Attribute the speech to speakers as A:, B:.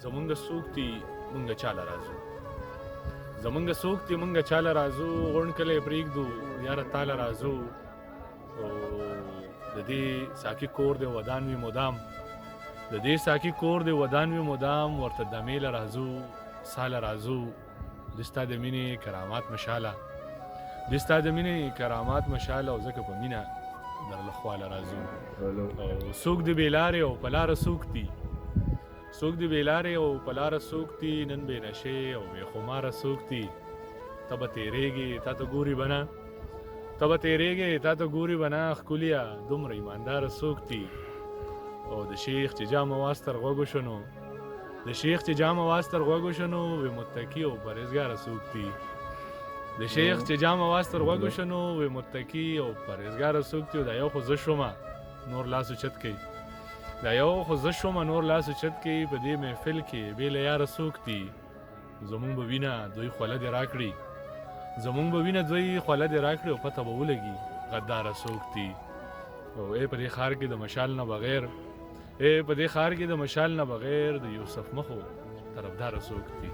A: زمونږ څوک دي مونږ چاله راځو زمونږ څوک دي مونږ چاله راځو غونډ کلی پرېږدو یاره تاله راځو او د دې ساقي کور دی ودان وي مدام د دې ساقي کور دی ودان وي مدام ورته دمې له راځو ساله راځو د ستا د مینې کرامات مشاله د ستا د مینې کرامات مشاله او ځکه په مینه درله خواله راځو او څوک د بې لارې او په لاره څوک دي څوک د بې لارې او په لاره څوک دي نن بې نشې او بې خماره څوک دي ته به تېرېږې تا ته ګوري به نه ته به تېرېږې تا ته ګوري به نه ښکليه دومره ایمانداره څوک دي او د شیخ چې جامه واستر غوږو شنو د شیخ چې جامه واستر غوږو شنو وې متقي او پرهیزګاره څوک دي د شیخ چې جامه واستر غوږو شنو وې متقي او پرهیزګاره څوک دي او دا یو خو زه شومه نور لاس اوچت کوي دا یو خو زه شومه نور لاس اوچت کوي په دې محفل کې بې له یاره څوک دي زمونږ به وینه دوی خوله دې راکړي زمونږ به وینه دوی خوله دې راکړي او پته به ولګي غداره څوک دي او په دې ښار کې د مشال نه بغیر په دې ښار کې د مشال نه بغیر د یوسف مخو طرفداره څوک دي